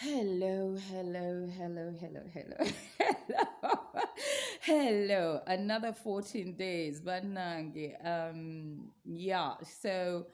Hello, hello, hello, hello, hello, hello, hello. Another 14 days, Banangi. Yeah. So,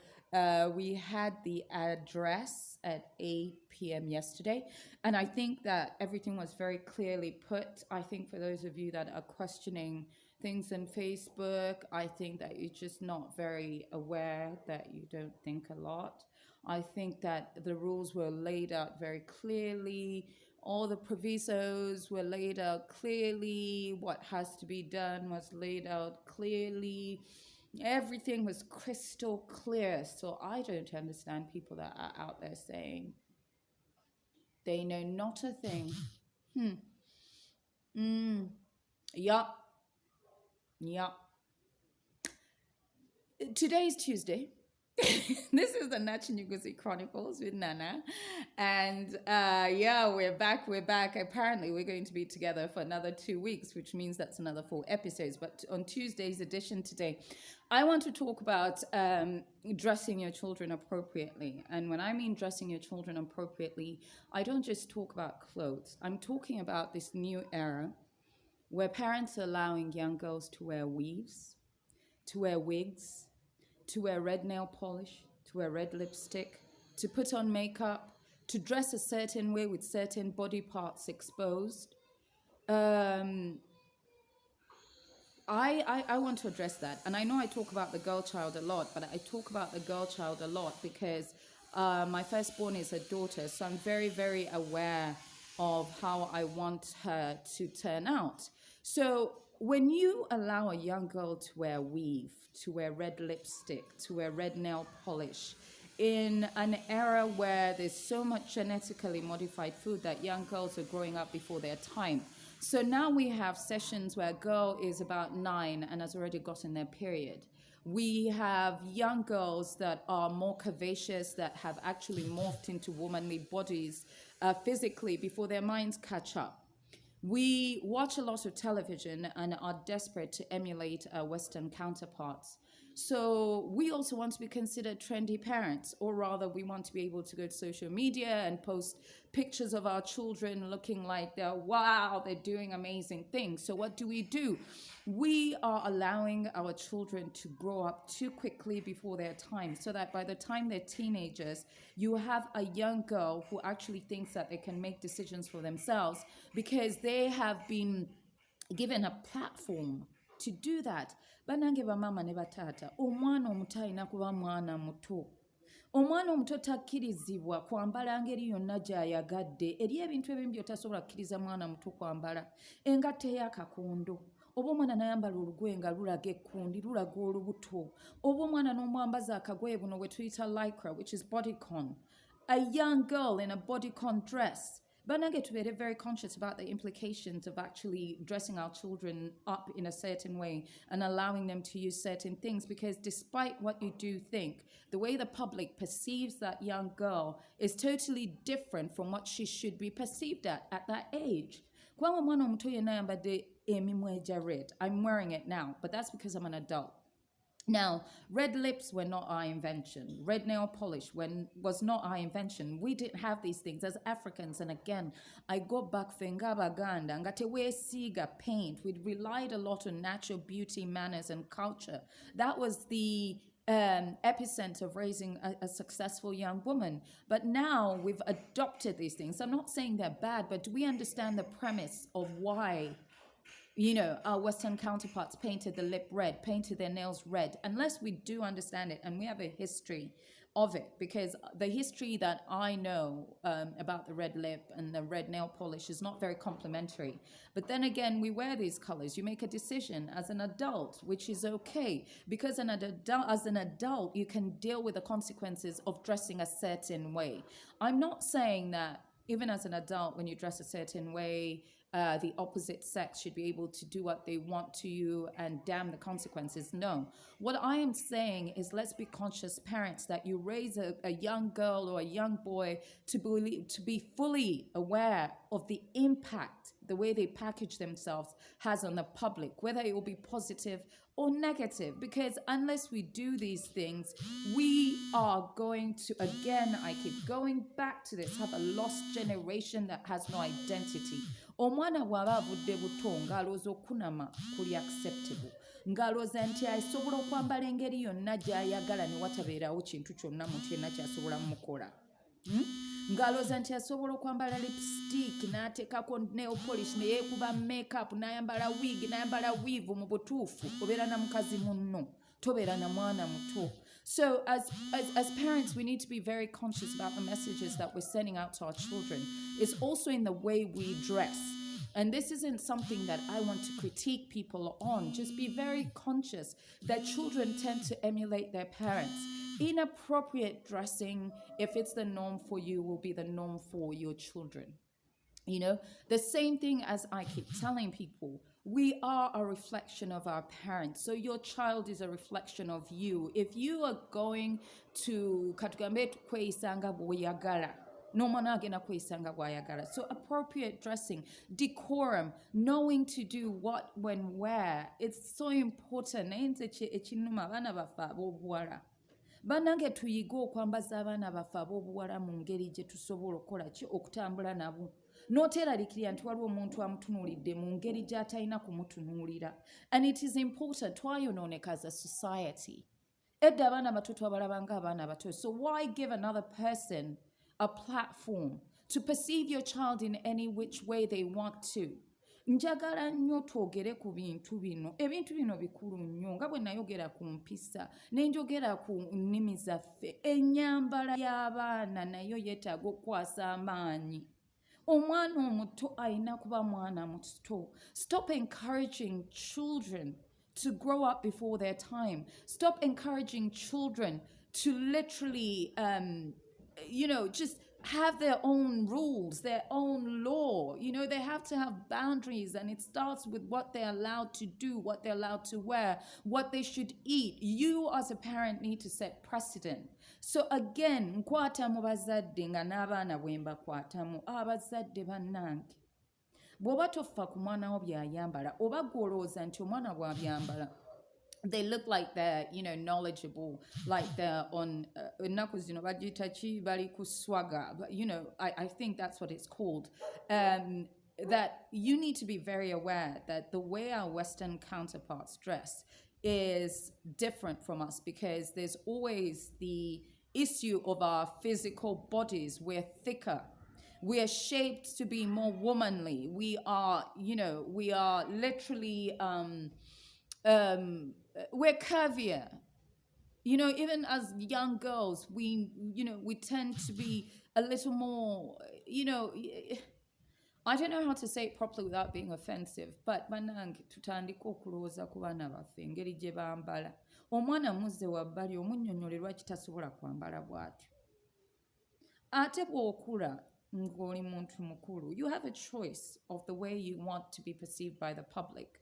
we had the address at 8 p.m. yesterday, and I think that everything was very clearly put. I think for those of you that are questioning things on Facebook, I think that you're just not very aware, that you don't think a lot. I think that the rules were laid out very clearly. All the provisos were laid out clearly. What has to be done was laid out clearly. Everything was crystal clear. So I don't understand people that are out there saying they know not a thing. Hmm. Yup. Yup. Today is Tuesday. This is the Nakinyuguzi Chronicles with Nana. And yeah, we're back. We're back. Apparently, we're going to be together for another 2 weeks, which means that's another 4 episodes. But on Tuesday's edition today, I want to talk about dressing your children appropriately. And when I mean dressing your children appropriately, I don't just talk about clothes. I'm talking about this new era where parents are allowing young girls to wear weaves, to wear wigs, to wear red nail polish, to wear red lipstick, to put on makeup, to dress a certain way with certain body parts exposed. Um, I want to address that. And I know I talk about the girl child a lot, but I talk about the girl child a lot because my firstborn is a daughter. So I'm very, very aware of how I want her to turn out. So when you allow a young girl to wear weave, to wear red lipstick, to wear red nail polish, in an era where there's so much genetically modified food that young girls are growing up before their time. So now we have sessions where a girl is about 9 and has already gotten their period. We have young girls that are more curvaceous, that have actually morphed into womanly bodies physically before their minds catch up. We watch a lot of television and are desperate to emulate our Western counterparts. So we also want to be considered trendy parents, or rather, we want to be able to go to social media and post pictures of our children looking like they're doing amazing things. So what do? We are allowing our children to grow up too quickly before their time, so that by the time they're teenagers, you have a young girl who actually thinks that they can make decisions for themselves because they have been given a platform to do that. Banange bamama ne batata, omwana omuto alina kuba mwana muto. Omwana omuto takkirizibwa kwambala ngeri yonna gy'ayagadde. Eri ebintu ebimu by'otasobola kukkiriza mwana muto kwambala. Engatto ey'akakondo. Oba omwana n'ayambala olugoye nga lulaga ekkundi, lulaga olubuto. Oba omwana n'omwambaza akagoye buno bwe tuyita lycra, which is bodycon. A young girl in a bodycon dress. Banange tubeere very conscious about the implications of actually dressing our children up in a certain way and allowing them to use certain things, because despite what you do think, the way the public perceives that young girl is totally different from what she should be perceived at that age. Kubanga omwana omuto yenna ayambadde emimwa egya red. I'm wearing it now, but that's because I'm an adult. Now, red lips were not our invention. Red nail polish was not our invention. We didn't have these things as Africans. And again, I go back fenga baganda nga teweesiiga paint. We relied a lot on natural beauty, manners, and culture. That was the epicenter of raising a successful young woman. But now we've adopted these things. I'm not saying they're bad, but do we understand the premise of why our Western counterparts painted the lip red, painted their nails red, unless we do understand it and we have a history of it? Because the history that I know about the red lip and the red nail polish is not very complimentary. But then again, we wear these colors. You make a decision as an adult, which is okay, because as an adult, you can deal with the consequences of dressing a certain way. I'm not saying that even as an adult, when you dress a certain way, the opposite sex should be able to do what they want to you and damn the consequences. No. What I am saying is, let's be conscious parents that you raise a young girl or a young boy to be fully aware of the impact the way they package themselves has on the public, whether it will be positive or negative. Because unless we do these things, we are going to, again, I keep going back to this, have a lost generation that has no identity. Omwana bw'aba avudde buto ng'alowooza okunama kuli acceptable, ng'alowooza nti asobola okwambala engeri yonna gy'ayagala ne watabeerawo kintu kyonna muntu yenna ky'asobola mukola. Ng'alowooza nti asobola okwambala lipstick n'ateekako nail polish ne yeekuba makeup n'ayambala wig n'ayambala weave mu butuufu obeera na mukazi munno tobeera na mwana muto. So as parents, we need to be very conscious about the messages that we're sending out to our children. It's also in the way we dress. And this isn't something that I want to critique people on. Just be very conscious that children tend to emulate their parents. Inappropriate dressing, if it's the norm for you, will be the norm for your children. You know, the same thing as I keep telling people, we are a reflection of our parents. So your child is a reflection of you. If you are going to katugambe kweyisanga bw'oyagala, n'omwana agenda kweyisanga bw'ayagala. So appropriate dressing, decorum, knowing to do what, when, where. It's so important. Naye nze ekinuma abaana baffe ab'obuwala. Bannange tuyiga okwambaza abaana baffe ab'obuwala mu ngeri gye tusobola okukola ki okutambula nabo. N'oteeraliikirira nti waliwo omuntu amutunuulidde mu ngeri gy'atalina kumutunuulira. And it is important, twayonooneka as a society. Edda abaana bato twabalabanga abaana bato. So why give another person a platform to perceive your child in any which way they want to? Njagala nnyo twogere ku bintu bino. Ebintu bino bikulu nnyo. Nga bwe nayogera ku mpisa, ne njogera ku nnimi zaffe. Ennyambala y'abaana nayo yeetaaga okukwasa amaanyi. Omwana omuto alina kuba mwana muto. Stop encouraging children to grow up before their time. Stop encouraging children to literally, just have their own rules, their own law. You know, they have to have boundaries, and it starts with what they're allowed to do, what they're allowed to wear, what they should eat. You as a parent need to set precedent. So again, nkwata mu bazadde nga n'abaana bwe mbakwatamu abazadde bannange. Bw'oba tofa ku mwana wo by'ayambala oba gw'olowooza nti omwana bw'abyambala they look like they're, knowledgeable, like they're on ennaku zino bagiyita ki bali ku swagger. But, I think that's what it's called. That you need to be very aware that the way our Western counterparts dress is different from us, because there's always the issue of our physical bodies. We're thicker. We are shaped to be more womanly. We are literally, we're curvier. Even as young girls, we tend to be a little more, I don't know how to say it properly without being offensive, but banange tutandika okulowooza ku baana baffe engeri gye bambala. Omwana muzze wabbali omunnyonnyole lwaki tasobola kwambala bw'atyo. Ate bw'okula ng'oli muntu mukulu, you have a choice of the way you want to be perceived by the public.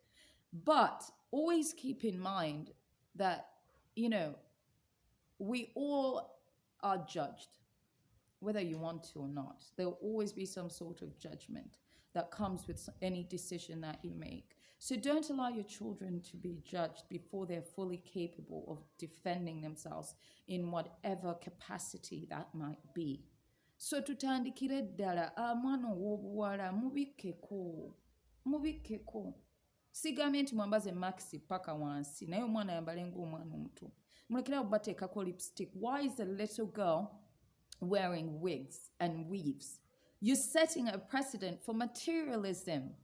But always keep in mind that, we all are judged, whether you want to or not. There will always be some sort of judgment that comes with any decision that you make. So don't allow your children to be judged before they're fully capable of defending themselves in whatever capacity that might be. So tutandikire ddala mwana ow'obuwala mubikkeko. Sigambye nti mwambaze maxi paka wansi naye omwana ayambale ng'omwana omuto. Mulekera bateekako lipstick. Why is a little girl wearing wigs and weaves? You're setting a precedent for materialism.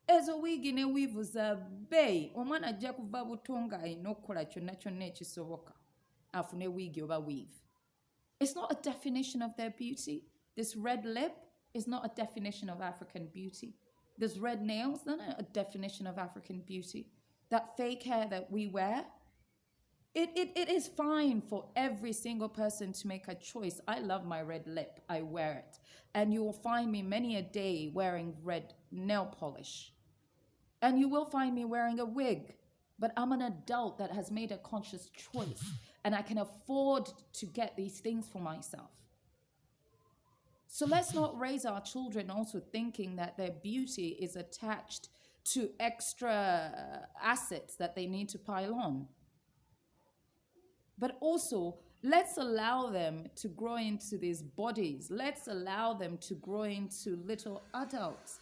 Ezo wigi ne weave za bbeeyi. Omwana ajja kuva buto nga alina okukola kyonna kyonna ekisoboka afune wigi oba weave. It's not a definition of their beauty. This red lip is not a definition of African beauty. Those red nails, they're not a definition of African beauty. That fake hair that we wear, it is fine for every single person to make a choice. I love my red lip. I wear it. And you will find me many a day wearing red nail polish. And you will find me wearing a wig. But I'm an adult that has made a conscious choice. And I can afford to get these things for myself. So let's not raise our children also thinking that their beauty is attached to extra assets that they need to pile on. But also, let's allow them to grow into these bodies. Let's allow them to grow into little adults.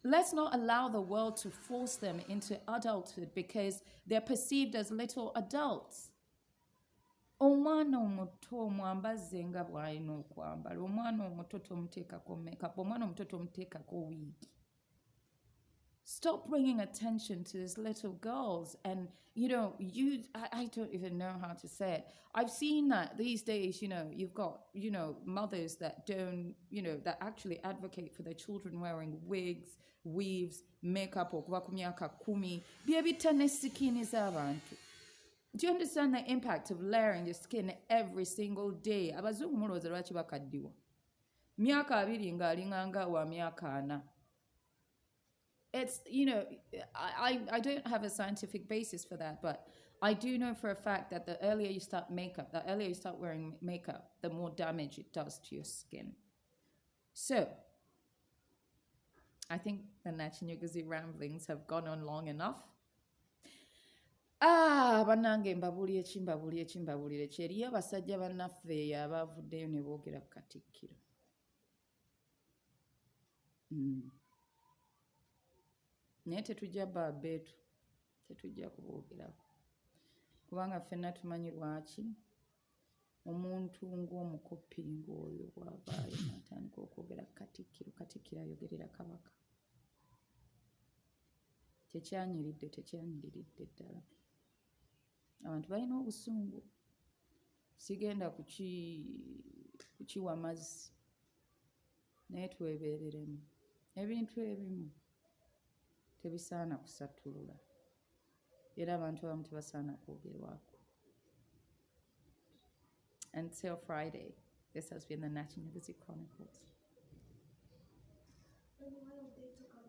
Let's not allow the world to force them into adulthood because they're perceived as little adults. Omwana omuto omwambaze nga bw'alina okwambala, omwana omuto tomuteekako makeup, omwana omuto tomuteekako wig. Stop bringing attention to these little girls. And, I don't even know how to say it. I've seen that these days, you've got, mothers that don't, that actually advocate for their children wearing wigs, weaves, makeup, okuva ku myaka 10. Bye bitanesikiniza abantu. Do you understand the impact of layering your skin every single day? Abazungu mulowooza lwaki bakaddiwa. Myaka 2 ng'alinganga wa myaka 4. It's, I don't have a scientific basis for that, but I do know for a fact that the earlier you start wearing makeup, the more damage it does to your skin. So, I think the Nakinyuguzi ramblings have gone on long enough. Bannange mbabuulire ki eriyo abasajja bannaffe abavuddeyo ne boogera ku Katikkiro. Naye tetujja baabeetu, tetujja kuboogerako. Kubanga ffenna tumanyi lwaki omuntu ng'omukopi ng'oyo bw'avaayo n'atandika okwogera ku Katikkiro ayogerera Kabaka. Tekyanyiriridde ddala. Abantu balina obusungu. Sigenda kukiwa mazzi. Naye twebeereremu. Ebintu ebimu tebisaana kusattulula. Era abantu abamu tebasaana kwogerwako. Until Friday, this has been the Nakinyuguzi Chronicles. Then why don't they talk